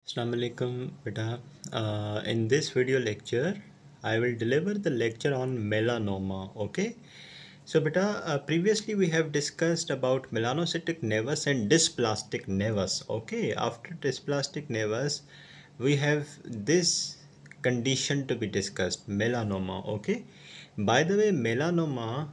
Assalamu alaikum beta. In this video lecture I will deliver the lecture on melanoma. Okay, so beta, previously we have discussed about melanocytic nevus and dysplastic nevus. Okay, after dysplastic nevus we have this condition to be discussed, melanoma. Okay, by the way, melanoma,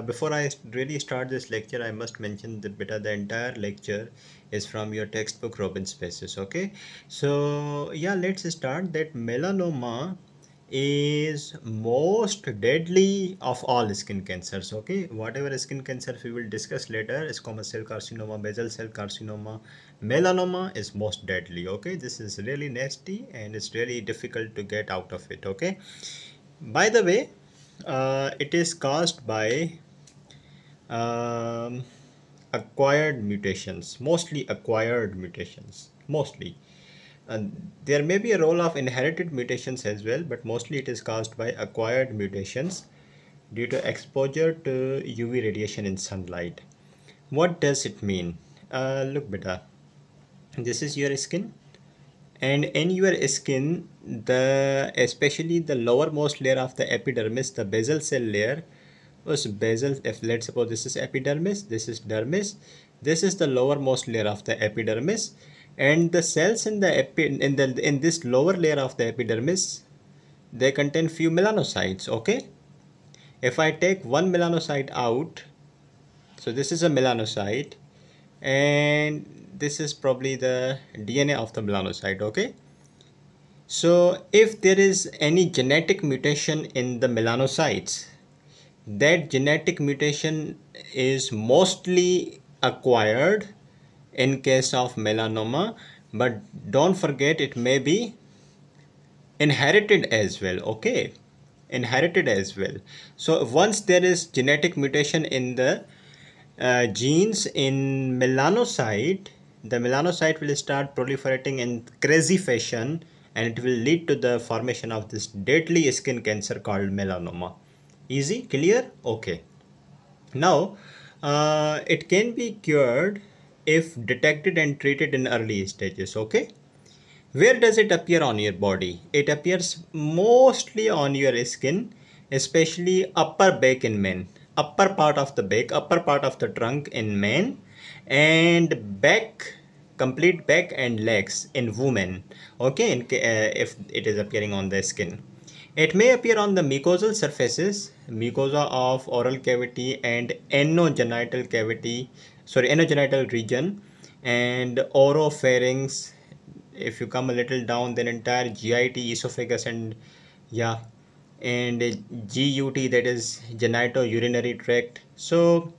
before I really start this lecture, I must mention that beta, the entire lecture is from your textbook Robin Spaces. Okay, so yeah, let's start. That melanoma is most deadly of all skin cancers. Okay, whatever skin cancers we will discuss later, squamous cell carcinoma, basal cell carcinoma, melanoma is most deadly. Okay, this is really nasty and it's really difficult to get out of it. Okay, by the way, it is caused by um, acquired mutations, mostly acquired mutations, mostly. And there may be a role of inherited mutations as well, but mostly it is caused by acquired mutations due to exposure to UV radiation in sunlight. What does it mean? Look, beta, this is your skin, and in your skin, the especially the lowermost layer of the epidermis, the basal cell layer, was basal. If let's suppose this is epidermis, this is dermis, this is the lowermost layer of the epidermis, and the cells in the in this lower layer of the epidermis, they contain few melanocytes. Okay, if I take one melanocyte out, so this is a melanocyte, and this is probably the DNA of the melanocyte. Okay, so if there is any genetic mutation in the melanocytes, that genetic mutation is mostly acquired in case of melanoma, but don't forget it may be inherited as well. Okay, inherited as well. So once there is genetic mutation in the genes in melanocyte, the melanocyte will start proliferating in crazy fashion, and it will lead to the formation of this deadly skin cancer called melanoma. Easy, clear? Okay. Now, it can be cured if detected and treated in early stages. Okay. Where does it appear on your body? It appears mostly on your skin, especially upper back in men. Upper part of the back, upper part of the trunk in men, and back, complete back and legs in women. Okay, if it is appearing on the skin. It may appear on the mucosal surfaces, mucosa of oral cavity and anogenital cavity, anogenital region, and oropharynx. If you come a little down, then entire GIT, esophagus, and yeah, and GUT, that is genitourinary tract. So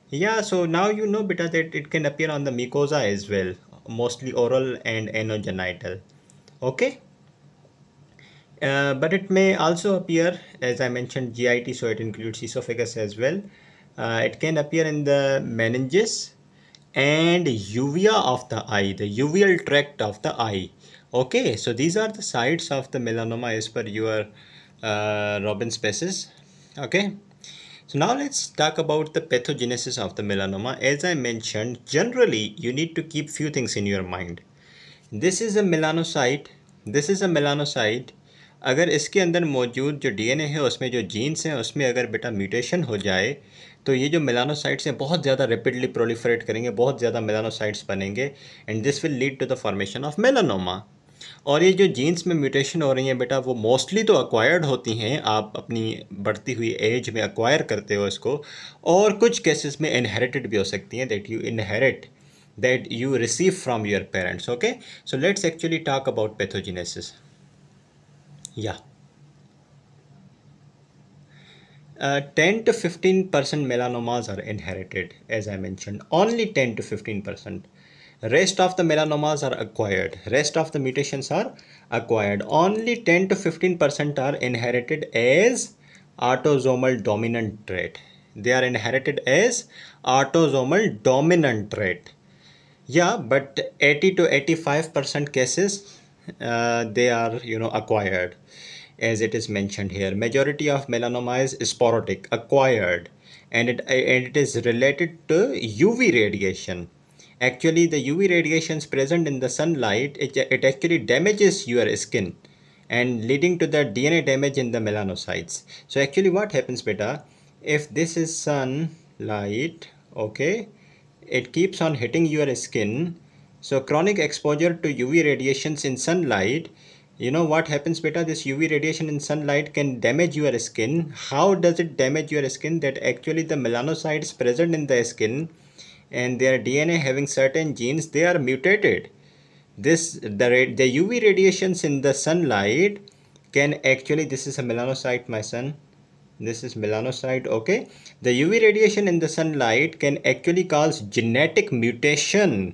yeah, so now you know beta that it can appear on the mucosa as well, mostly oral and anogenital. Okay. But it may also appear, as I mentioned, GIT, so it includes esophagus as well. It can appear in the meninges and uvea of the eye, the uveal tract of the eye. Okay, so these are the sites of the melanoma as per your Robin Spaces. Okay, so now let's talk about the pathogenesis of the melanoma. As I mentioned, generally you need to keep few things in your mind. This is a melanocyte, this is a melanocyte. अगर इसके अंदर मौजूद जो DNA है, उसमें जो jeans हैं, उसमें अगर बेटा म्यूटेशन हो जाए, तो ये जो मेलानोसाइट्स हैं बहुत ज़्यादा रेपिडली प्रोलिफरेट करेंगे, बहुत ज़्यादा मेलानोसाइट्स बनेंगे, and this will lead to the formation of melanoma. और ये जो जीन्स में म्यूटेशन हो रही हैं बेटा, वो मोस्टली तो अक्वायर्ड होती हैं, आप अपनी बढ़ती हुई एज में अक्वायर करते हो इसको, और कुछ केसेस में इनहेरिटेड भी हो सकती हैं, that you inherit, that you receive from your parents. Okay, so let's actually talk about pathogenesis. Yeah, 10 to 15% melanomas are inherited, as I mentioned. Only 10 to 15%. Rest of the melanomas are acquired. Rest of the mutations are acquired. Only 10 to 15% are inherited as autosomal dominant trait. They are inherited as autosomal dominant trait. Yeah, but 80 to 85% cases, they are acquired, as it is mentioned here. Majority of melanoma is sporadic, acquired, and it is related to UV radiation. Actually, the UV radiations present in the sunlight, it actually damages your skin and leading to the DNA damage in the melanocytes. So actually what happens, beta, if this is sunlight, okay, it keeps on hitting your skin. So chronic exposure to UV radiations in sunlight, you know what happens, beta, this UV radiation in sunlight can damage your skin. How does it damage your skin? That actually the melanocytes present in the skin and their DNA having certain genes, they are mutated. The UV radiations in the sunlight can actually, this is a melanocyte, my son, this is melanocyte, okay. The UV radiation in the sunlight can actually cause genetic mutations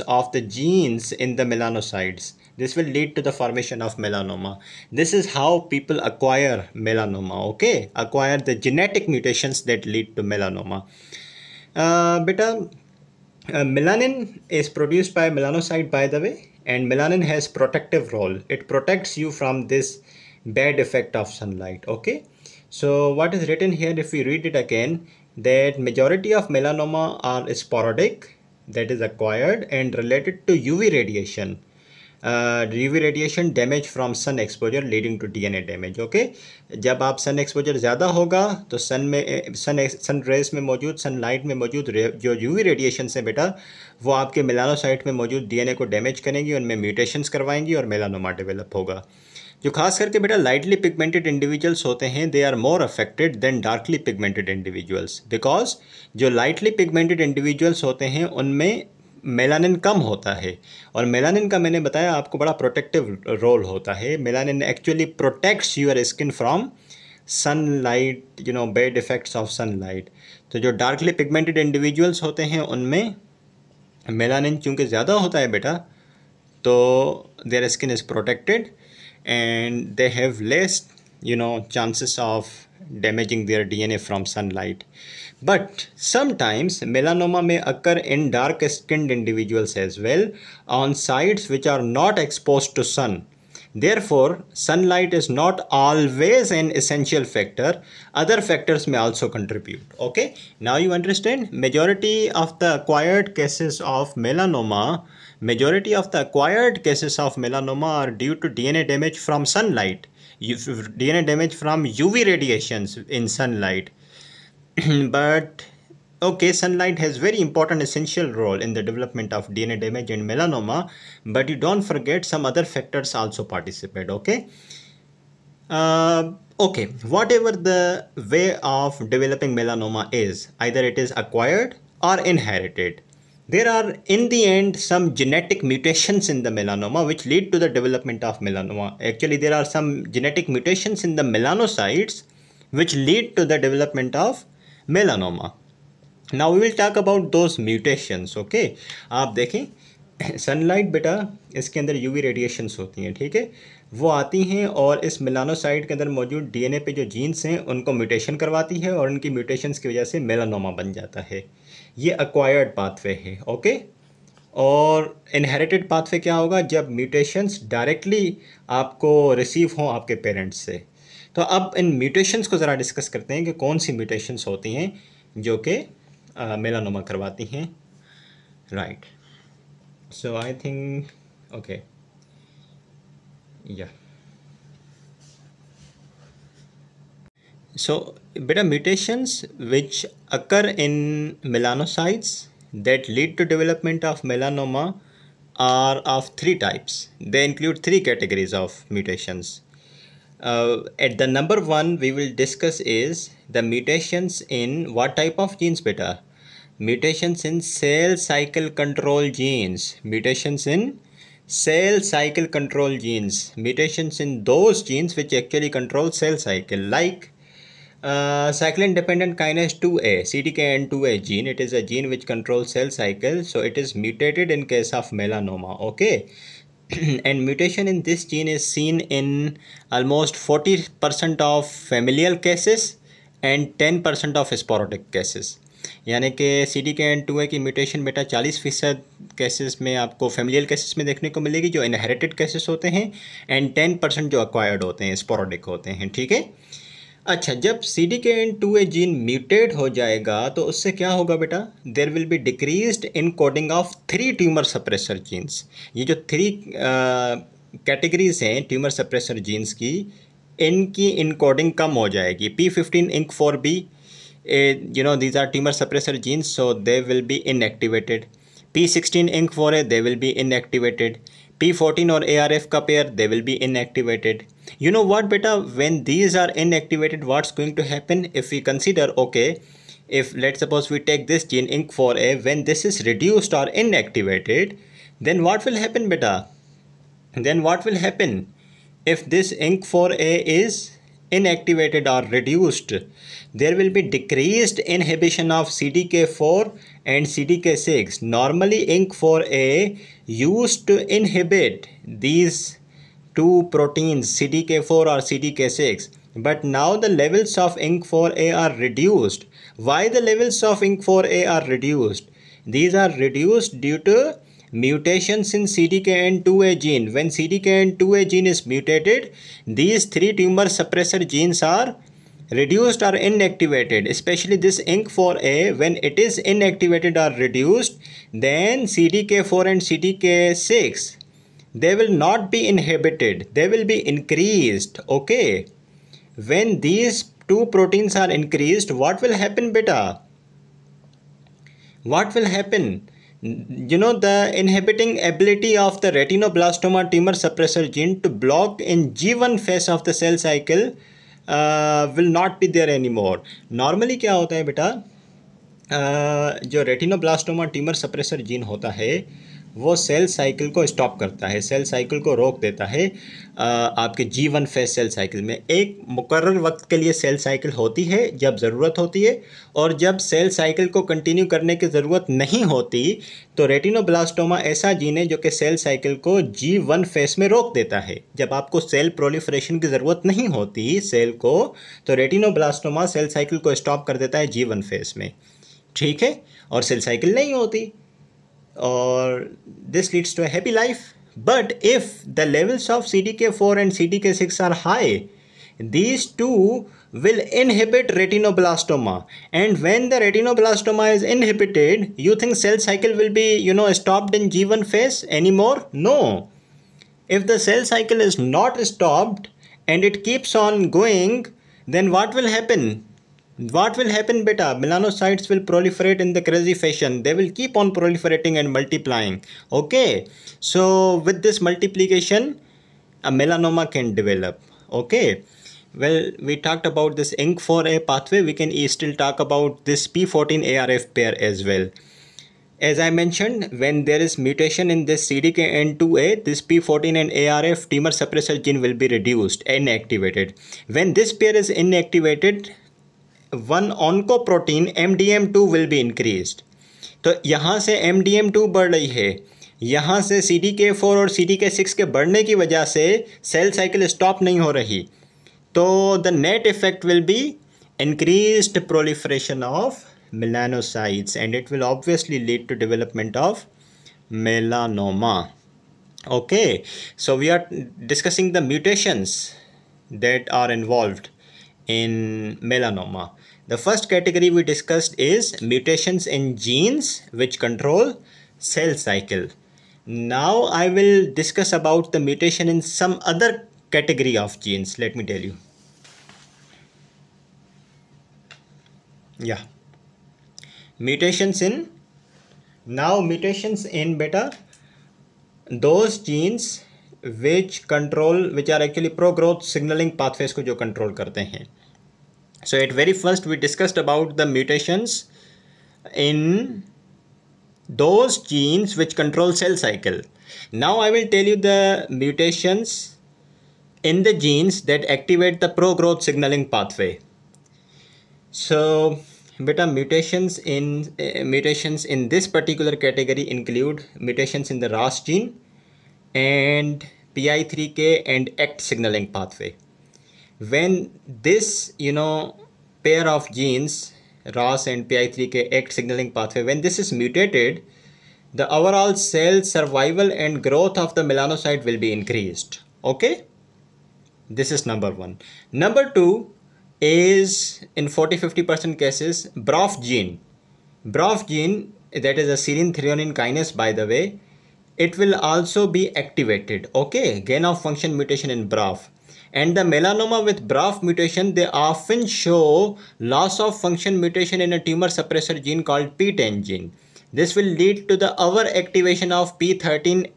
of the genes in the melanocytes. This will lead to the formation of melanoma. This is how people acquire melanoma, okay, acquire the genetic mutations that lead to melanoma. Beta, melanin is produced by melanocyte, by the way, and melanin has protective role. It protects you from this bad effect of sunlight, okay. So what is written here, if we read it again, that majority of melanoma are sporadic, that is acquired and related to UV radiation. UV radiation damage from sun exposure leading to DNA damage, okay. जब आप sun exposure ज़्यादा होगा तो sun rays में मौजूद, sunlight में मौजूद जो यूवी रेडिएशन है बेटा, वो आपके मेलानोसाइट में मौजूद डीएनए को डैमेज करेंगी, उनमें म्यूटेशंस करवाएंगी और मेलानोमा डेवलप होगा। जो खास करके बेटा लाइटली पिगमेंटेड इंडिविजुअल्स होते हैं, they are more affected than darkly pigmented individuals, because जो लाइटली पिगमेंटेड इंडिविजुअल्स होते हैं उनमें मेलानिन कम होता है, और मेलानिन का मैंने बताया आपको बड़ा प्रोटेक्टिव रोल होता है। Melanin actually protects your skin from sunlight, you know, bad effects of sunlight. तो जो डार्कली पिगमेंटेड इंडिविजुअल्स होते हैं उनमें मेलानिन चूँकि ज़्यादा होता है बेटा, तो their skin is protected and they have less, you know, chances of damaging their DNA from sunlight. But sometimes melanoma may occur in dark skinned individuals as well on sites which are not exposed to sun. Therefore, sunlight is not always an essential factor. Other factors may also contribute. Okay, now you understand. Majority of the acquired cases of melanoma are due to DNA damage from sunlight, DNA damage from UV radiations in sunlight. But okay, sunlight has very important essential role in the development of DNA damage and melanoma, but you don't forget some other factors also participate, okay. Okay, whatever the way of developing melanoma is, either it is acquired or inherited, there are in the end some genetic mutations in the melanoma which lead to the development of melanoma. Actually, there are some genetic mutations in the melanocytes which lead to the development of melanoma. Now we will talk about those mutations, okay. आप देखें sunlight बेटा, इसके अंदर UV radiations होती हैं, ठीक है, वो आती हैं और इस मेलानोसाइट के अंदर मौजूद डीएनए पे जो जीन्स हैं उनको म्यूटेशन करवाती है और उनकी म्यूटेशंस की वजह से मेलानोमा बन जाता है। ये अक्वायर्ड पाथवे है, ओके। और इनहेरिटेड पाथवे क्या होगा, जब म्यूटेशंस डायरेक्टली आपको रिसीव हों आपके पेरेंट्स से। तो अब इन म्यूटेशंस को ज़रा डिस्कस करते हैं कि कौन सी म्यूटेशंस होती हैं जो कि मेलानोमा करवाती हैं, right. So I think okay, या so beta mutations which occur in melanocytes that lead to development of melanoma are of three types. They include three categories of mutations. At the number one we will discuss is the mutations in what type of genes beta? Mutations in cell cycle control genes. Mutations in cell cycle control genes. Mutations in those genes which actually control cell cycle, like cyclin dependent kinase 2A, CDKN2A gene. It is a gene which controls cell cycle, so it is mutated in case of melanoma, okay. And mutation in this gene is seen in almost 40% of familial cases and 10% of sporadic cases. यानी कि CDKN2A की mutation बेटा 40% cases में आपको familial cases में देखने को मिलेगी जो इनहेरिटेड केसेस होते हैं, एंड 10% जो अक्वायर्ड होते हैं, स्पोरेडिक होते हैं, ठीक है। अच्छा, जब CDKN2A जीन म्यूटेट हो जाएगा तो उससे क्या होगा बेटा? There will be decreased in coding of 3 tumour suppressor genes. ये जो 3 कैटेगरीज हैं ट्यूमर सप्रेसर जीन्स की, इनकी इनकोडिंग कम हो जाएगी। P15 INK4B, these are tumor suppressor genes, so they will be inactivated. P16 INK4A, they will be inactivated. P14 or ARF का pair, they will be inactivated. You know what beta, when these are inactivated, what's going to happen? If we consider, okay, if let's suppose we take this gene INK4A, when this is reduced or inactivated, then what will happen beta? Then what will happen if this INK4A is inactivated or reduced? There will be decreased inhibition of CDK4 and CDK6. Normally INK4A used to inhibit these two proteins, CDK4 or CDK6, but now the levels of INK4A are reduced. Why the levels of INK4A are reduced? These are reduced due to mutations in CDKN2A gene. When CDKN2A gene is mutated, these 3 tumor suppressor genes are reduced or inactivated, especially this INK4A. When it is inactivated or reduced, then CDK4 and CDK6, they will not be inhibited, they will be increased. Okay, when these two proteins are increased, what will happen beta? What will happen? The inhibiting ability of the retinoblastoma tumor suppressor gene to block in G1 phase of the cell cycle will not be there anymore. Normally क्या होता है बेटा, जो retinoblastoma tumour suppressor gene होता है वो cell cycle को stop करता है, सेल साइकिल को रोक देता है। आपके G1 फेज सेल साइकिल में एक मुकर्रर वक्त के लिए सेल साइकिल होती है जब ज़रूरत होती है, और जब सेल साइकिल को कंटिन्यू करने की ज़रूरत नहीं होती तो रेटिनोब्लास्टोमा ऐसा जीन है जो कि सेल साइकिल को G1 फेज में रोक देता है। जब आपको सेल प्रोलिफरेशन की ज़रूरत नहीं होती सेल को, तो रेटिनोब्लास्टोमा सेल साइकिल को स्टॉप कर देता है G1 फेज में, ठीक है, और सेल साइकिल नहीं होती, और this leads to a happy life. But if the levels of CDK4 and CDK6 are high, these two will inhibit retinoblastoma, and when the retinoblastoma is inhibited, you think cell cycle will be stopped in G1 phase anymore? No. If the cell cycle is not stopped and it keeps on going, then what will happen? What will happen beta? Melanocytes will proliferate in the crazy fashion. They will keep on proliferating and multiplying. Okay, so with this multiplication a melanoma can develop. Okay, well, we talked about this INK4A pathway. We can still talk about this P14 ARF pair as well. As I mentioned, when there is mutation in this CDKN2A, this P14 and ARF tumor suppressor gene will be reduced, inactivated. When this pair is inactivated, one oncoprotein MDM2 will be increased. तो यहाँ से MDM2 बढ़ रही है, यहाँ से CDK4 और CDK6 के बढ़ने की वजह से सेल साइकिल स्टॉप नहीं हो रही, तो the net effect will be increased proliferation of melanocytes and it will obviously lead to development of melanoma. Okay, so we are discussing the mutations that are involved in melanoma. The first category we discussed is mutations in genes which control cell cycle. Now I will discuss about the mutation in some other category of genes. Let me tell you. Yeah, mutations in beta those genes which are actually pro-growth signaling pathways को जो control करते हैं. So at very first we discussed about the mutations in those genes which control cell cycle. Now I will tell you the mutations in the genes that activate the pro-growth signaling pathway. So beta mutations in this particular category include mutations in the RAS gene and PI3K and ACT signaling pathway. When this pair of genes RAS and PI3K ACT signaling pathway, when this is mutated, the overall cell survival and growth of the melanocyte will be increased. Okay, this is number one. Number two, is in 40-50% cases BRAF gene. BRAF gene, that is a serine threonine kinase by the way, it will also be activated. Okay, gain of function mutation in BRAF. And the melanoma with BRAF mutation, they often show loss of function mutation in a tumor suppressor gene called PTEN gene. This will lead to the overactivation of P13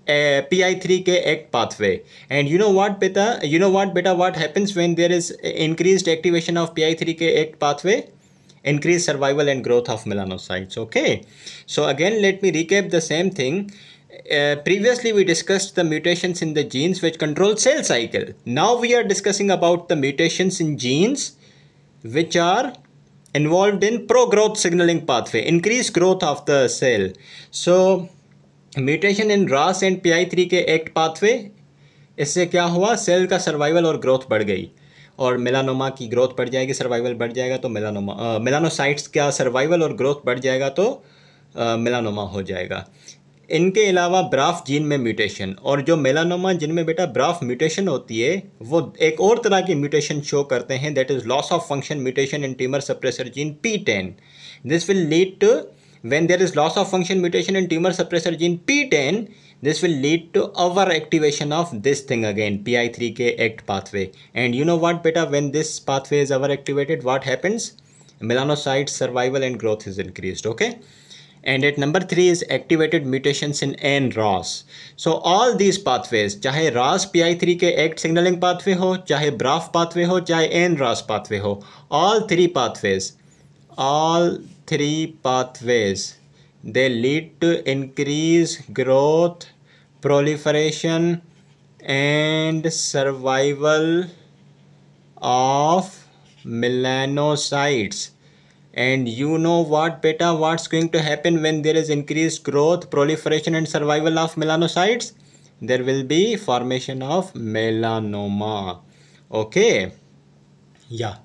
PI3K ACT pathway. And you know what beta? What happens when there is increased activation of PI3K ACT pathway? Increased survival and growth of melanocytes. Okay, so again let me recap the same thing. Previously we discussed the mutations in the genes which control cell cycle. Now we are discussing about the mutations in genes which are involved in pro-growth signaling pathway, increased growth of the cell. So mutation in RAS and PI3K ACT pathway, इससे क्या हुआ, cell का survival और growth बढ़ गई और melanoma की growth बढ़ जाएगी, सर्वाइवल बढ़ जाएगा तो मेलानोसाइट्स का सर्वाइवल और ग्रोथ बढ़ जाएगा तो मेलानोमा हो जाएगा. इनके अलावा ब्राफ जीन में म्यूटेशन, और जो मेलानोमा जिनमें बेटा ब्राफ म्यूटेशन होती है वो एक और तरह की म्यूटेशन शो करते हैं, that is loss of function mutation in tumour suppressor gene P10. This will lead to, when there is loss of function mutation in tumor suppressor gene P10, this will lead to overactivation of this thing again, PI3K ACT pathway. And you know what beta, when this pathway is overactivated, what happens? Melanocyte survival and growth is increased. Okay. And at number 3 is activated mutations in NRAS. So all these pathways, चाहे RAS PI3K ACT signaling pathway हो, चाहे BRAF pathway हो, चाहे NRAS pathway हो, all three pathways, they lead to increased growth, proliferation and survival of melanocytes. And you know what beta, what's going to happen when there is increased growth, proliferation and survival of melanocytes? There will be formation of melanoma. Okay, yeah.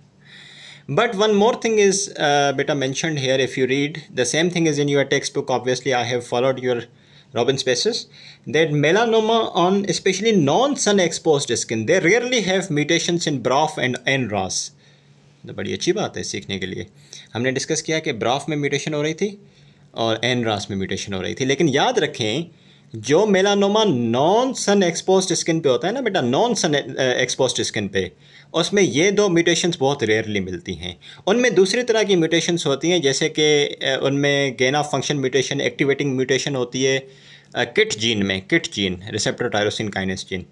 But one more thing is beta mentioned here. If you read, the same thing is in your textbook. Obviously I have followed your Robin's basis, that melanoma on especially non-sun exposed skin, they rarely have mutations in BRAF and NRAS. तो बड़ी अच्छी बात है सीखने के लिए. हमने discuss किया कि ब्राफ में म्यूटेशन हो रही थी और एनरास में म्यूटेशन हो रही थी, लेकिन याद रखें जो melanoma non sun exposed skin पे होता है ना बेटा, नॉन सन एक्सपोज्ड स्किन पे, उसमें ये दो म्यूटेशंस बहुत रेयरली मिलती हैं. उनमें दूसरी तरह की म्यूटेशंस होती हैं, जैसे कि उनमें gain of function mutation, activating mutation होती है किट जीन में, kit gene receptor tyrosine kinase gene,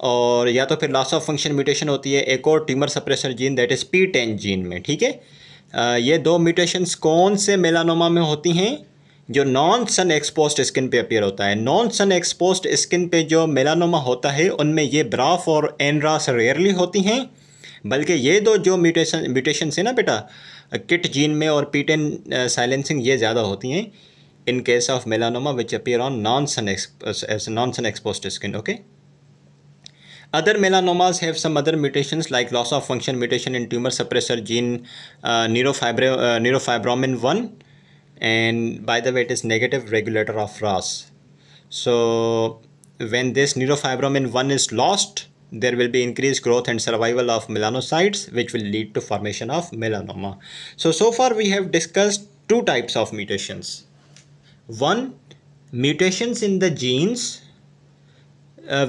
और या तो फिर लॉस ऑफ फंक्शन म्यूटेशन होती है एक और tumour suppressor gene, that is P10 gene में. ठीक है, ये दो म्यूटेशंस कौन से मेलानोमा में होती हैं? जो नॉन सन एक्सपोज्ड स्किन पे अपीयर होता है. नॉन सन एक्सपोज्ड स्किन पे जो मेलानोमा होता है उनमें ये ब्राफ और एनरास रेयरली होती हैं, बल्कि ये दो जो म्यूटेशन है ना बेटा किट जीन में और P10 साइलेंसिंग, ये ज़्यादा होती हैं in case of melanoma which appear on non sun exposed skin. Okay. Other melanomas have some other mutations like loss of function mutation in tumor suppressor gene neurofibromin 1, and by the way it is negative regulator of RAS. So when this neurofibromin 1 is lost, there will be increased growth and survival of melanocytes, which will lead to formation of melanoma. So far we have discussed two types of mutations. One, mutations in the genes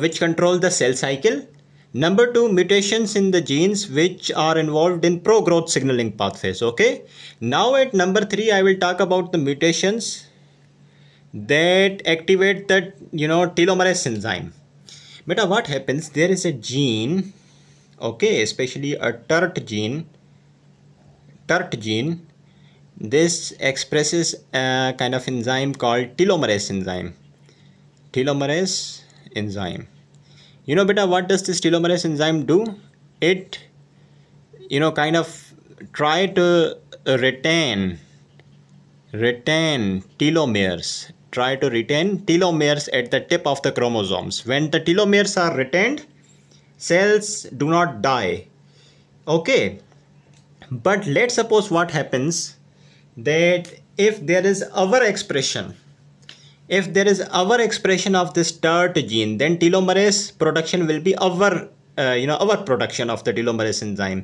which control the cell cycle. Number 2, mutations in the genes which are involved in pro-growth signaling pathways. Okay. Now at number 3, I will talk about the mutations that activate the telomerase enzyme. Beta, what happens? There is a gene, okay, especially a TERT gene. This expresses a kind of enzyme called telomerase enzyme. You know beta, what does this telomerase enzyme do? It kind of try to retain telomeres at the tip of the chromosomes. When the telomeres are retained, cells do not die. Okay, but let's suppose what happens, that if there is overexpression of this TERT gene, then telomerase production will be over production of the telomerase enzyme.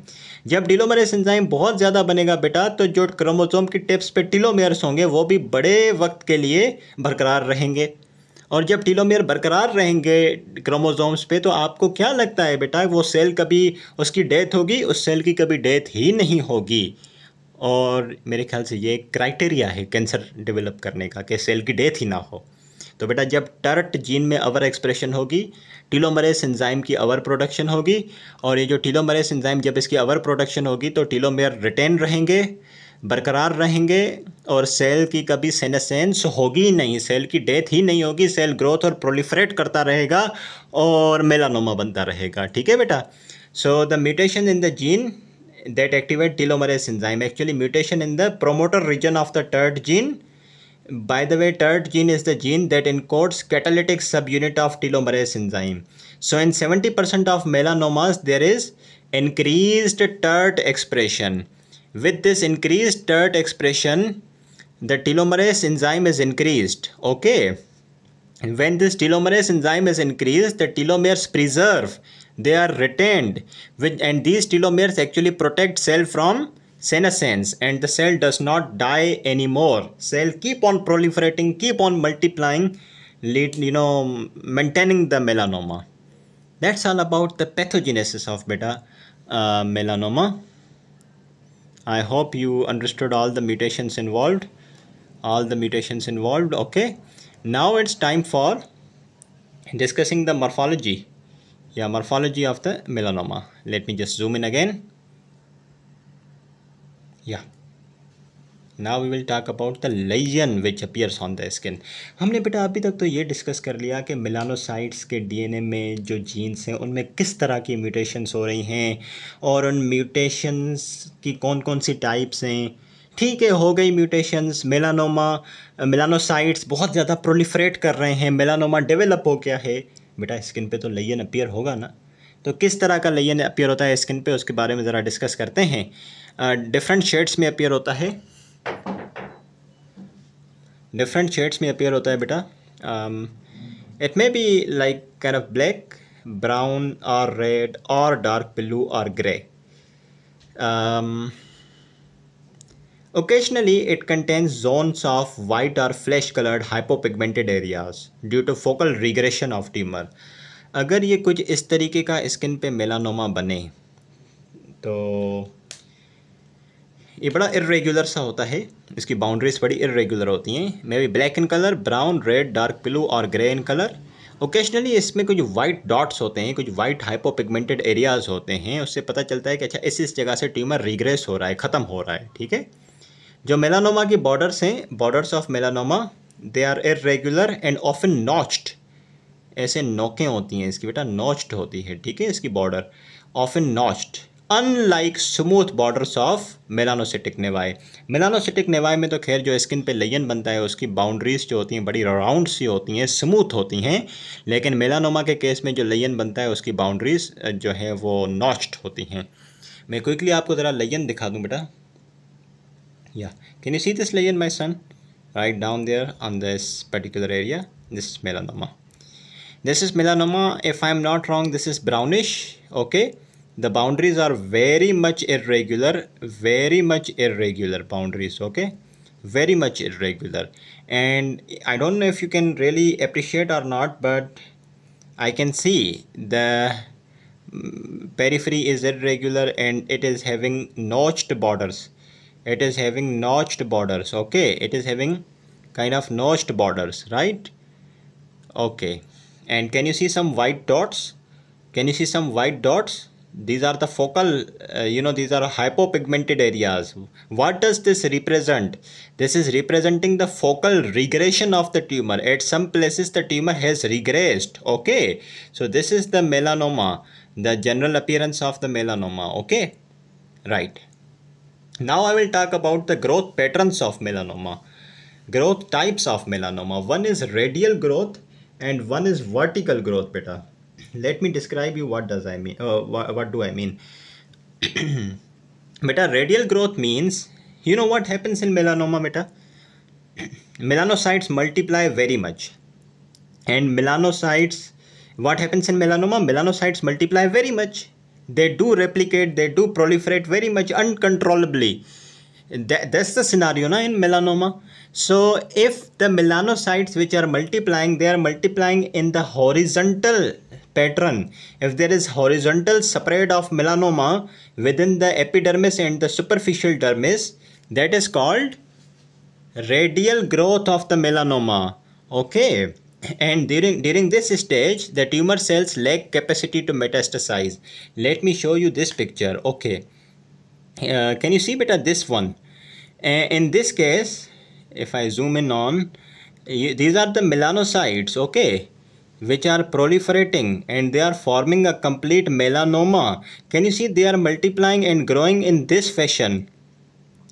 जब telomerase enzyme बहुत ज़्यादा बनेगा बेटा, तो जो chromosome की tips पे टेलोमेयर्स होंगे वो भी बड़े वक्त के लिए बरकरार रहेंगे। और जब टेलोमेयर बरकरार रहेंगे क्रोमोसोम्स पे, तो आपको क्या लगता है बेटा, वो सेल कभी उसकी डेथ होगी? उस सेल की कभी डेथ ही नहीं होगी। और मेरे ख्याल से ये क्राइटेरिया है कैंसर डेवलप करने का, कि सेल की डेथ ही ना हो। तो बेटा जब टर्ट जीन में अवर एक्सप्रेशन होगी, टेलोमरेस एंजाइम की अवर प्रोडक्शन होगी, और ये जो टेलोमरेस एंजाइम जब इसकी अवर प्रोडक्शन होगी तो टेलोमेयर रिटेन रहेंगे, बरकरार रहेंगे, और सेल की कभी सेनेसेंस होगी नहीं, सेल की डेथ ही नहीं होगी, सेल ग्रोथ और प्रोलिफरेट करता रहेगा और मेलानोमा बनता रहेगा। ठीक है बेटा। So the mutation in the gene that activate telomerase enzyme, actually mutation in the promoter region of the TERT gene. By the way, TERT gene is the gene that encodes catalytic subunit of telomerase enzyme. So in 70% of melanomas there is increased TERT expression. With this increased TERT expression, the telomerase enzyme is increased. Okay. When this telomerase enzyme is increased, the telomeres preserve, they are retained, and these telomeres actually protect cell from senescence, and the cell does not die anymore. Cell keep on proliferating, keep on multiplying, maintaining the melanoma. That's all about the pathogenesis of beta melanoma. I hope you understood all the mutations involved. Okay. Now it's time for discussing the morphology of the melanoma. Let me just zoom in again. Now we will talk about the lesion which appears on the skin. हमने बेटा अभी तक तो ये discuss कर लिया कि melanocytes के डीएनए में जो जीन्स हैं उनमें किस तरह की म्यूटेशंस हो रही हैं, और उन म्यूटेशंस की कौन कौन सी टाइप्स हैं। ठीक है, हो गई म्यूटेशंस, मेलानोसाइट्स बहुत ज़्यादा प्रोलिफरेट कर रहे हैं, मेलानोमा डेवलप हो गया है। बेटा स्किन पे तो लेजन अपीयर होगा ना, तो किस तरह का लेजन अपीयर होता है स्किन पे, उसके बारे में ज़रा डिस्कस करते हैं। डिफरेंट शेड्स में अपीयर होता है, बेटा। It may be like kind of black, brown और रेड और डार्क ब्लू और grey. Occasionally, it contains zones of white or flesh-colored hypopigmented areas due to focal regression of tumor. अगर ये कुछ इस तरीके का स्किन पे मेलानोमा बने तो ये बड़ा इर्रेगुलर सा होता है, इसकी बाउंड्रीज बड़ी इर्रेगुलर होती हैं। May be black in colour, brown, red, dark blue और ग्रे इन कलर। ओकेजनली इसमें कुछ वाइट डॉट्स होते हैं, कुछ वाइट हाइपोपिगमेंटेड एरियाज़ होते हैं, उससे पता चलता है कि अच्छा इस जगह से ट्यूमर रिग्रेस हो रहा है, ख़त्म हो रहा है। ठीक है। जो मेलानोमा की बॉर्डर्स हैं, borders of melanoma, they are irregular and often notched. ऐसे नोकें होती हैं इसकी बेटा, नॉच्ड होती है। ठीक है, इसकी border often notched, unlike smooth borders of melanocytic naevi. Melanocytic naevi में तो खैर जो स्किन पे लेजन बनता है उसकी बाउंड्रीज जो होती हैं बड़ी राउंड सी होती हैं, स्मूथ होती हैं, लेकिन मेलानोमा के केस में जो लेजन बनता है उसकी बाउंड्रीज जो है वो नॉच्ड होती हैं। मैं क्विकली आपको ज़रा लेजन दिखा दूँ बेटा। Yeah, can you see this lesion, my son? Right down there on this particular area, this is melanoma. This is melanoma. If I'm not wrong, this is brownish. Okay, the boundaries are very much irregular boundaries. Okay, very much irregular, and I don't know if you can really appreciate or not, but I can see the periphery is irregular and it is having notched borders. Okay, it is having kind of notched borders, right? Okay, and can you see some white dots? These are the focal, these are hypopigmented areas. What does this represent? This is representing the focal regression of the tumor. At some places the tumor has regressed. Okay, so this is the melanoma, the general appearance of the melanoma. Okay, right. Now I will talk about the growth patterns of melanoma, growth types of melanoma. One is radial growth and one is vertical growth, beta. Let me describe you what does I mean. What do I mean? Beta, radial growth means, you know what happens in melanoma, beta? Melanocytes multiply very much, and melanocytes What happens in melanoma? Melanocytes multiply very much. They do replicate, they do proliferate very much uncontrollably. That's the scenario na, in melanoma. So if the melanocytes which are multiplying, they are multiplying in the horizontal pattern. If there is horizontal spread of melanoma within the epidermis and the superficial dermis, that is called radial growth of the melanoma. Okay. And during this stage, the tumor cells lack capacity to metastasize. Let me show you this picture. Okay. Can you see better this one? In this case, if I zoom in on, these are the melanocytes, okay, which are proliferating and they are forming a complete melanoma. Can you see they are multiplying and growing in this fashion?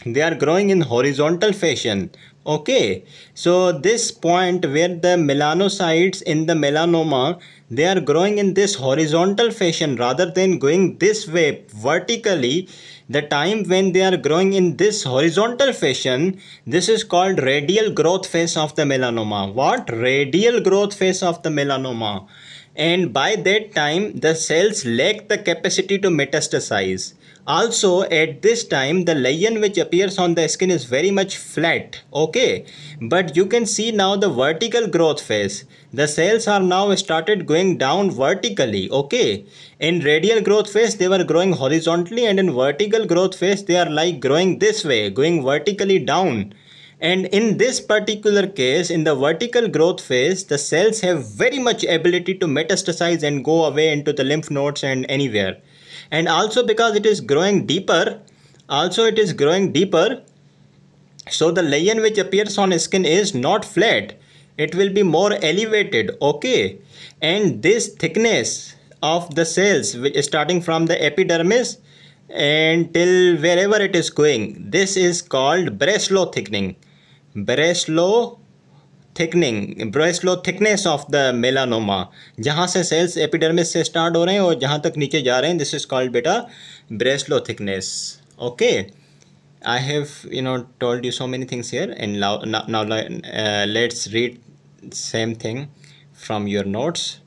They are growing in horizontal fashion. Okay, so this point where the melanocytes in the melanoma, they are growing in this horizontal fashion rather than going this way vertically. The time when they are growing in this horizontal fashion, this is called radial growth phase of the melanoma. What? Radial growth phase of the melanoma. And by that time, the cells lack the capacity to metastasize. Also, at this time, the lesion which appears on the skin is very much flat, okay, but you can see now the vertical growth phase. The cells are now started going down vertically, okay. In radial growth phase, they were growing horizontally, and in vertical growth phase, they are like growing this way, going vertically down. And in this particular case, in the vertical growth phase, the cells have very much ability to metastasize and go away into the lymph nodes and anywhere. And also because it is growing deeper, so the lesion which appears on skin is not flat. It will be more elevated, okay. And this thickness of the cells, which is starting from the epidermis and till wherever it is going, this is called Breslow thickening. Breslow thickness of the melanoma. जहाँ से cells epidermis से start हो रहे हैं और जहाँ तक नीचे जा रहे हैं, this is called beta Breslow thickness. Okay, I have told you so many things here, and now let's read same thing from your notes.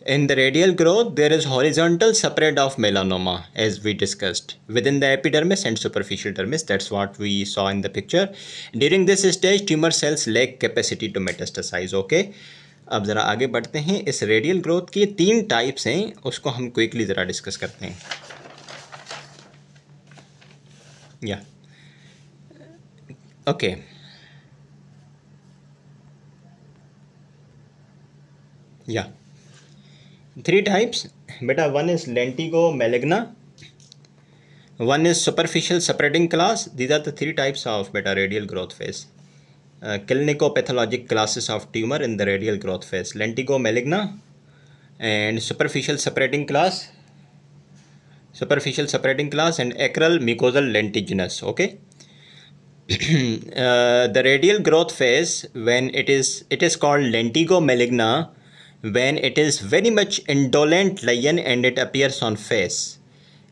In the radial growth, there is horizontal spread of melanoma, as we discussed, within the epidermis and superficial dermis. That's what we saw in the picture. During this stage, tumor cells lack capacity to metastasize. Okay. अब ज़रा आगे बढ़ते हैं. इस radial growth की 3 types हैं, उसको हम क्विकली ज़रा डिस्कस करते हैं. या ओके. या 3 types, beta. One is lentigo maligna, one is superficial spreading class. These are the 3 types of beta radial growth phase. Clinico-pathologic classes of tumor in the radial growth phase: lentigo maligna and superficial spreading class, and acral mucosal lentiginous. Okay. The radial growth phase, when it is called lentigo maligna when it is very much indolent lesion and it appears on face.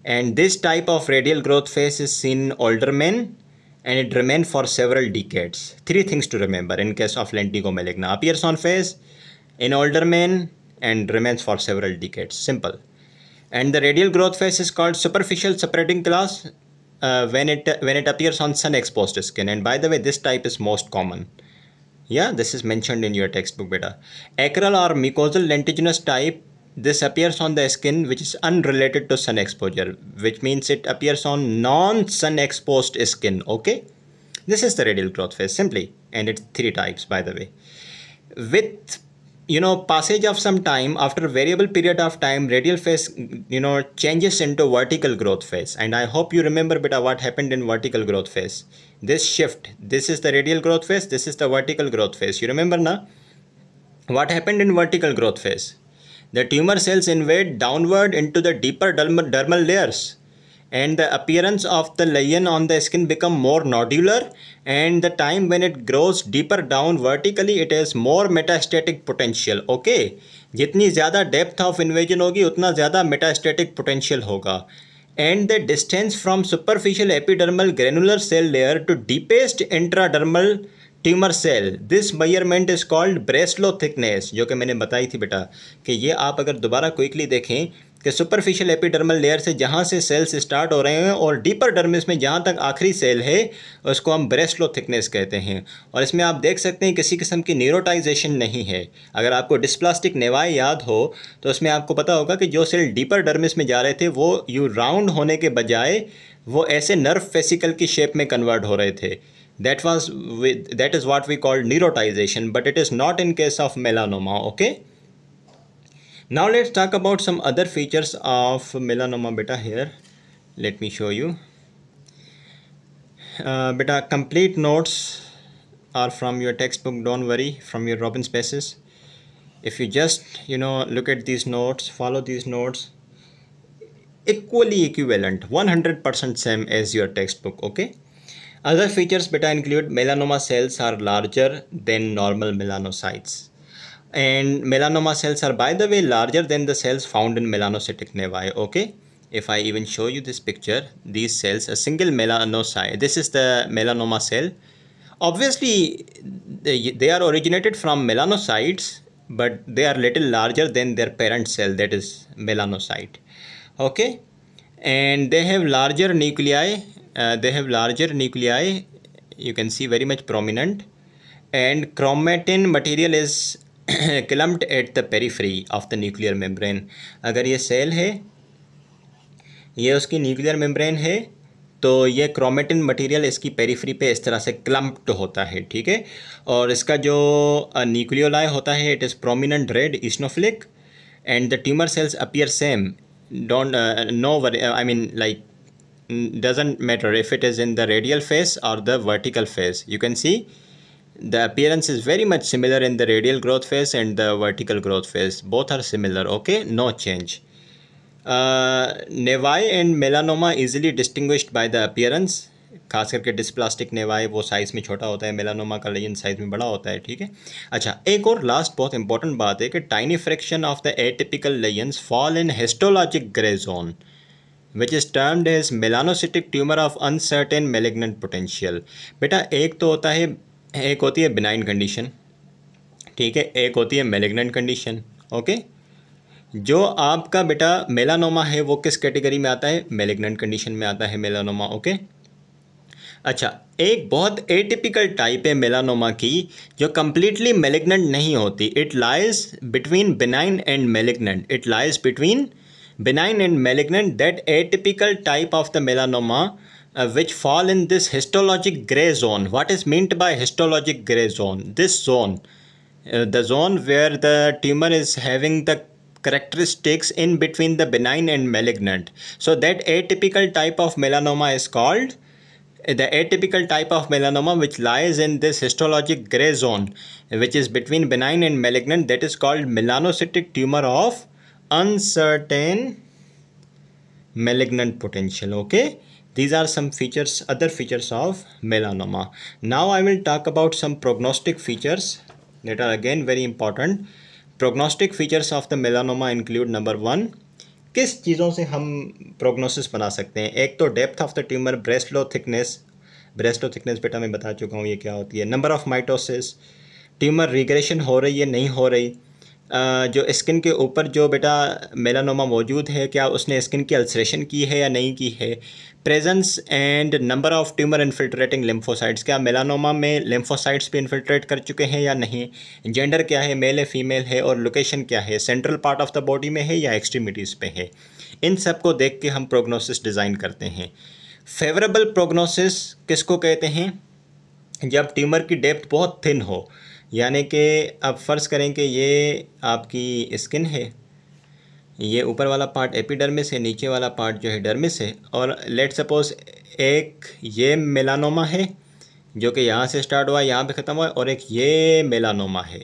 And this type of radial growth phase is seen in older men and it remains for several decades. 3 things to remember in case of lentigo maligna: appears on face, in older men, and remains for several decades. Simple. And the radial growth phase is called superficial spreading class when it appears on sun exposed skin. And by the way, this type is most common. Yeah, this is mentioned in your textbook, beta. Acral or mucosal lentiginous type, this appears on the skin which is unrelated to sun exposure, which means it appears on non-sun exposed skin. Okay, this is the radial growth phase simply, and it's 3 types, by the way. With passage of some time, after a variable period of time, radial phase changes into vertical growth phase. And I hope you remember beta what happened in vertical growth phase. This shift, this is the radial growth phase, this is the vertical growth phase. You remember na? What happened in vertical growth phase? The tumor cells invade downward into the deeper dermal layers, and the appearance of the lesion on the skin become more nodular, and the time when it grows deeper down vertically, it has more metastatic potential. Okay, जितनी ज़्यादा depth of invasion होगी उतना ज़्यादा metastatic potential होगा. And the distance from superficial epidermal granular cell layer to deepest intradermal tumour cell, this measurement is called Breslow thickness, जो कि मैंने बताई थी बेटा कि ये आप अगर दोबारा क्विकली देखें कि सुपरफिशियल एपिडर्मल लेयर से जहाँ से सेल्स स्टार्ट हो रहे हैं और डीपर डर्मिस में जहाँ तक आखिरी सेल है उसको हम ब्रेसलो थिकनेस कहते हैं। और इसमें आप देख सकते हैं किसी किस्म की न्यूरोटाइजेशन नहीं है। अगर आपको डिस्प्लास्टिक नेवाई याद हो तो उसमें आपको पता होगा कि जो सेल डीपर डर्मिस में जा रहे थे वो यू राउंड होने के बजाय वो ऐसे नर्व फेसिकल की शेप में कन्वर्ट हो रहे थे। That is what we call neurotization, but it is not in case of melanoma. Okay, now let's talk about some other features of melanoma beta. Here let me show you beta. Complete notes are from your textbook, don't worry, from your Robbins Basis. If you just look at these notes, follow these notes, equally equivalent, 100% same as your textbook. Okay. Other features beta include melanoma cells are larger than normal melanocytes, and melanoma cells are, by the way, larger than the cells found in melanocytic nevi. Okay, if I even show you this picture, these cells, a single melanocyte, this is the melanoma cell. Obviously they are originated from melanocytes, but they are little larger than their parent cell, that is melanocyte. Okay, and they have larger nuclei. You can see very much prominent, and chromatin material is clumped at the periphery of the nuclear membrane. अगर ये cell है, ये उसकी nuclear membrane है, तो ये chromatin material इसकी periphery पे इस तरह से क्लम्प्ड होता है। ठीक है, और इसका जो न्यूक्लियोलाई होता है it is prominent red eosinophilic, and the tumour cells appear same, don't no I mean like doesn't matter if it is in the radial phase or the vertical phase. You can see the appearance is very much similar in the radial growth phase and the vertical growth phase. Both are similar. Okay, no change. Nevi and melanoma easily distinguished by the appearance. खास करके dysplastic नेवाई वो size में छोटा होता है, melanoma का lesion size में बड़ा होता है। ठीक है, अच्छा एक और लास्ट बहुत इंपॉर्टेंट बात है कि tiny fraction of the atypical lesions fall in histologic grey zone which is termed as melanocytic tumour of uncertain malignant potential. बेटा एक तो होता है, एक होती है बिनाइन कंडीशन, ठीक है, एक होती है मेलिग्नेंट कंडीशन। ओके, जो आपका बेटा मेलानोमा है वो किस कैटेगरी में आता है? मेलिग्नेंट कंडीशन में आता है मेलानोमा। ओके, अच्छा एक बहुत एटिपिकल टाइप है मेलानोमा की जो कम्प्लीटली मेलिग्नेंट नहीं होती। It lies between benign and malignant, it lies between benign and malignant. That atypical type of the melanoma which fall in this histologic gray zone. What is meant by histologic gray zone? This zone, the zone where the tumor is having the characteristics in between the benign and malignant. So that atypical type of melanoma is called the atypical type of melanoma which lies in this histologic gray zone which is between benign and malignant, that is called melanocytic tumor of uncertain malignant potential. Okay, these are some features, other features of melanoma. Now I will talk about some prognostic features that are again very important. Prognostic features of the melanoma include number 1, किस चीज़ों से हम prognosis बना सकते हैं? एक तो depth of the tumour, breast low thickness, breast low thickness बेटा मैं बता चुका हूँ ये क्या होती है। Number of mitosis, tumour regression हो रही है नहीं हो रही, जो स्किन के ऊपर जो बेटा मेलानोमा मौजूद है क्या उसने स्किन की अल्सरेशन की है या नहीं की है। Presence and number of tumour infiltrating lymphocytes, क्या मेलानोमा में लिम्फोसाइट्स भी इन्फिल्ट्रेट कर चुके हैं या नहीं। जेंडर क्या है, मेल है फीमेल है, और लोकेशन क्या है, central part of the body में है या एक्सट्रीमिटीज़ पे है। इन सब को देख के हम प्रोग्नोसिस डिज़ाइन करते हैं। फेवरेबल प्रोग्नोसिस किसको कहते हैं? जब ट्यूमर की डेप्थ बहुत थिन हो, यानी कि अब फ़र्ज़ करें कि ये आपकी स्किन है, ये ऊपर वाला पार्ट एपिडर्मिस है, नीचे वाला पार्ट जो है डर्मिस है, और लेट सपोज एक ये मेलानोमा है जो कि यहाँ से स्टार्ट हुआ यहाँ पे ख़त्म हुआ, और एक ये मेलानोमा है।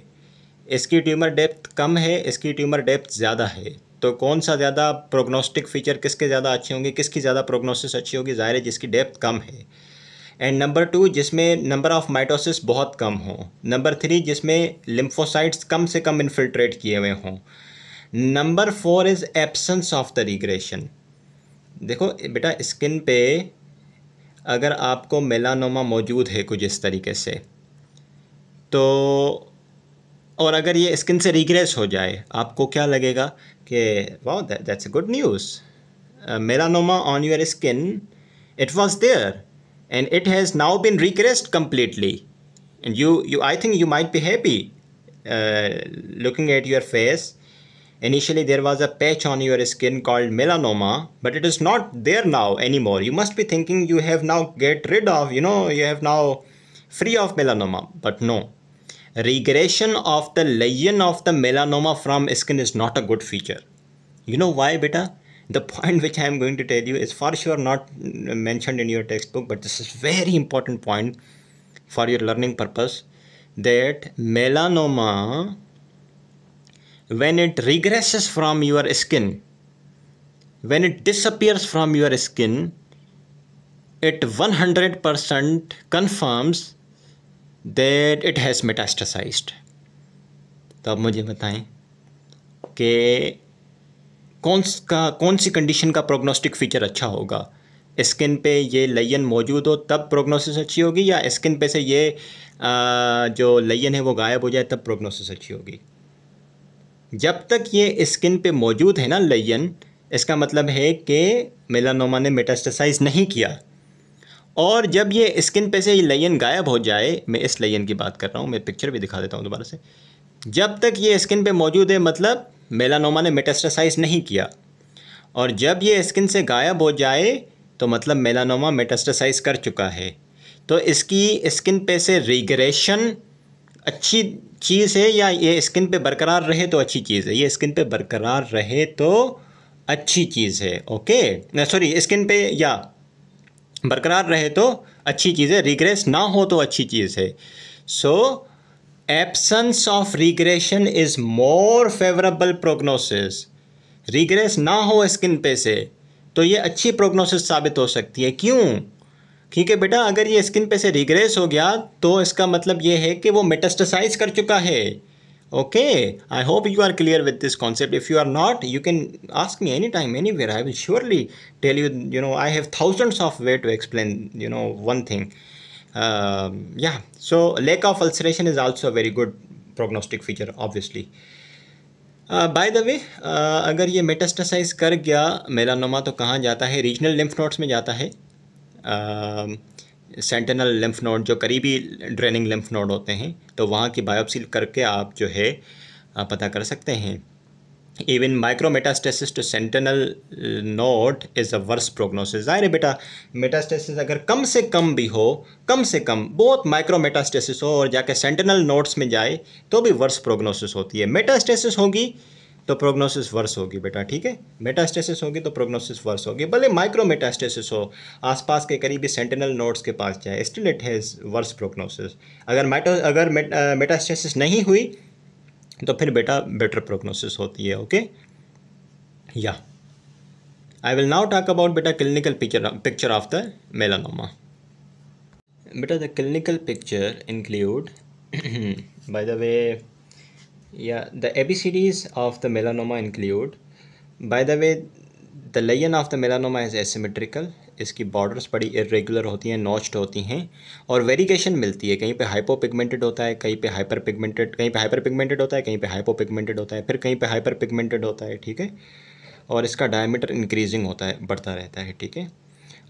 इसकी ट्यूमर डेप्थ कम है, इसकी ट्यूमर डेप्थ ज़्यादा है, तो कौन सा ज़्यादा प्रोग्नोस्टिक फ़ीचर किसके ज़्यादा अच्छे होंगे, किसकी ज़्यादा प्रोग्नोसिस अच्छी होगी? ज़ाहिर है जिसकी डेप्थ कम है। एंड नंबर 2 जिसमें नंबर ऑफ़ माइटोसिस बहुत कम हो। नंबर 3 जिसमें लिम्फोसाइट्स कम से कम इन्फिल्ट्रेट किए हुए हों। Number 4 is absence of the regression. देखो बेटा स्किन पे अगर आपको मेलानोमा मौजूद है कुछ इस तरीके से, तो और अगर ये स्किन से रिग्रेस हो जाए, आपको क्या लगेगा कि wow that's a good news, melanoma on your skin, it was there and it has now been regressed completely, and you I think you might be happy looking at your face. Initially there was a patch on your skin called melanoma, but it is not there now anymore. You must be thinking you have now get rid of, you have now free of melanoma, but no. Regression of the lesion of the melanoma from skin is not a good feature. You know why, beta? The point which I am going to tell you is for sure not mentioned in your textbook, but this is very important point for your learning purpose, that melanoma, when it regresses from your skin, when it disappears from your skin, it 100% confirms that it has metastasized. तो अब मुझे बताएं कि कौन सी condition का prognostic feature अच्छा होगा? Skin पे ये लेयन मौजूद हो तब प्रोग्नोसिस अच्छी होगी, या स्किन पे से ये जो लेयन है वो गायब हो जाए तब प्रोग्नोसिस अच्छी होगी? जब तक ये स्किन पे मौजूद है ना लेयन, इसका मतलब है कि मेलानोमा ने मेटास्टेसाइज नहीं किया। और जब ये स्किन पे से ये लेयन गायब हो जाए, मैं इस लेयन की बात कर रहा हूँ, मैं पिक्चर भी दिखा देता हूँ दोबारा से। जब तक ये स्किन पे मौजूद है मतलब मेलानोमा ने मेटास्टेसाइज नहीं किया, और जब ये स्किन से गायब हो जाए तो मतलब मेलानोमा मेटास्टेसाइज कर चुका है। तो इसकी स्किन पे से रिग्रेशन अच्छी चीज़ है, या ये स्किन पे बरकरार रहे तो अच्छी चीज़ है? ये स्किन पे बरकरार रहे तो अच्छी चीज़ है, ओके, सॉरी, स्किन पे या बरकरार रहे तो अच्छी चीज़ है, रिग्रेस ना हो तो अच्छी चीज़ है। So absence of regression is more favourable prognosis. Regress ना हो स्किन पे से तो ये अच्छी प्रोग्नोसिस साबित हो सकती है। क्यों? क्योंकि बेटा अगर ये स्किन पे से रिग्रेस हो गया तो इसका मतलब ये है कि वो मेटास्टेसाइज कर चुका है। Okay, I hope you are clear with this concept. If you are not, you can ask me anytime, anywhere. I will surely tell you, I have thousands of way to explain, one thing. Yeah, so lack of ulceration is also a very good prognostic feature, obviously. Bye the वे, अगर ये metastasise कर गया melanoma तो कहाँ जाता है? Regional lymph nodes में जाता है। सेंटिनल लिम्फ नोड जो करीबी ड्रेनिंग लिम्फ नोड होते हैं, तो वहाँ की बायोप्सी करके आप जो है पता कर सकते हैं। Even micrometastasis to sentinel node is a worse prognosis. ज़ाहिर है बेटा, मेटास्टेसिस अगर कम से कम भी हो, कम से कम बहुत माइक्रोमेटास्टेसिस हो और जाके सेंटिनल नोड्स में जाए तो भी वर्स प्रोग्नोसिस होती है। मेटास्टेसिस होगी तो प्रोग्नोसिस वर्स होगी बेटा, ठीक है? मेटास्टेसिस होगी तो प्रोग्नोसिस वर्स होगी, भले माइक्रोमेटास्टेसिस हो, आसपास के करीबी सेंटिनल नोड्स के पास जाए, still it has worse prognosis. अगर मेटास्टेसिस नहीं हुई तो फिर बेटा बेटर प्रोग्नोसिस होती है। ओके, या I will now talk about बेटा clinical picture of the melanoma. बेटा the clinical picture include by the way, yeah, the ABCDs of the melanoma include, by the way, the lesion of the melanoma is asymmetrical. इसकी borders बड़ी irregular होती हैं, notched होती हैं, और variation मिलती है। कहीं पे हाइपोपिगमेंटेड होता है, कहीं पे हाइपर पिगमेंटेड, कहीं पे हाइपर पिगमेंटेड होता है, कहीं पे हाइपोपिगमेंटेड होता है, फिर कहीं पे हाइपर पिगमेंटेड होता है, ठीक है? और इसका डायमीटर इंक्रीजिंग होता है, बढ़ता रहता है, ठीक है?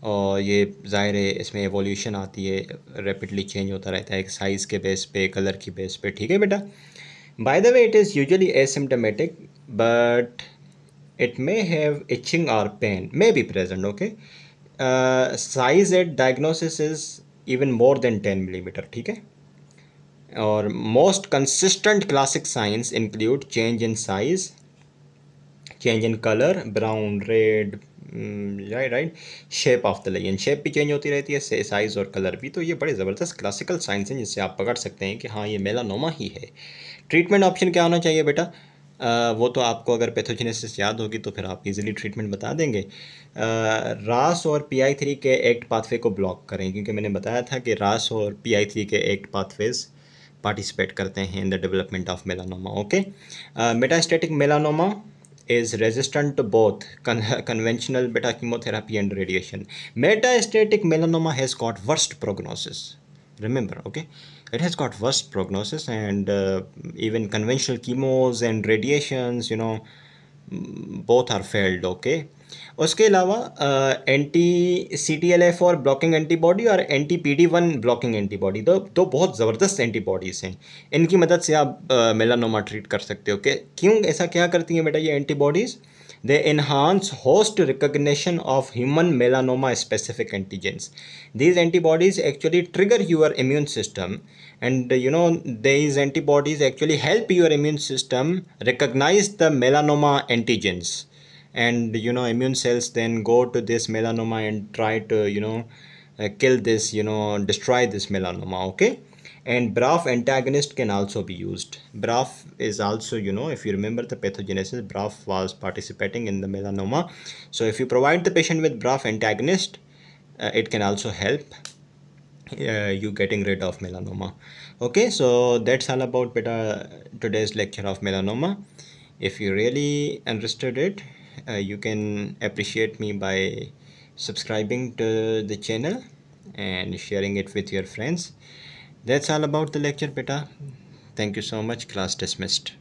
और ये ज़ाहिर है इसमें एवोल्यूशन आती है, रैपिडली चेंज होता रहता है, एक साइज़ के बेस पे, कलर की बेस पे, ठीक है बेटा? By the way, it is usually asymptomatic, but it may have itching or pain may be present. Okay, size at diagnosis is even more than 10 millimeter. ठीक है? और most consistent classic signs include change in size, change in color, brown, red, right, shape of the lesion, shape भी change होती रहती है, size और colour भी। तो ये बड़े ज़बरदस्त क्लासिकल साइंस हैं जिससे आप पकड़ सकते हैं कि हाँ ये मेलानोमा ही है। ट्रीटमेंट ऑप्शन क्या होना चाहिए बेटा? वो तो आपको अगर पैथोजेनेसिस याद होगी तो फिर आप इजीली ट्रीटमेंट बता देंगे। रास और PI3 के एक्ट पाथवे को ब्लॉक करें, क्योंकि मैंने बताया था कि रास और PI3 के एक्ट पाथवेज पार्टिसिपेट करते हैं in the development of melanoma. Okay, metastatic melanoma is resistant to both conventional beta chemotherapy and radiation. Metastatic melanoma has got worst prognosis. Remember, okay? It has got worse prognosis, and even conventional chemos and radiations, both are failed. Okay. उसके अलावा anti C T L F और blocking antibody और anti P D one blocking antibody, दो बहुत ज़बरदस्त antibodies हैं। इनकी मदद से आप मेलानोमा ट्रीट कर सकते हो। क्यों ऐसा क्या करती हैं बेटा ये antibodies? They enhance host recognition of human melanoma specific antigens. These antibodies actually trigger your immune system, and these antibodies actually help your immune system recognize the melanoma antigens, and immune cells then go to this melanoma and try to kill this, destroy this melanoma. Okay. And BRAF antagonist can also be used. BRAF is also, if you remember the pathogenesis, BRAF was participating in the melanoma. So if you provide the patient with BRAF antagonist, it can also help you getting rid of melanoma. Okay, so that's all about today's lecture of melanoma. If you really understood it, you can appreciate me by subscribing to the channel and sharing it with your friends. That's all about the lecture, beta. Thank you so much. Class dismissed.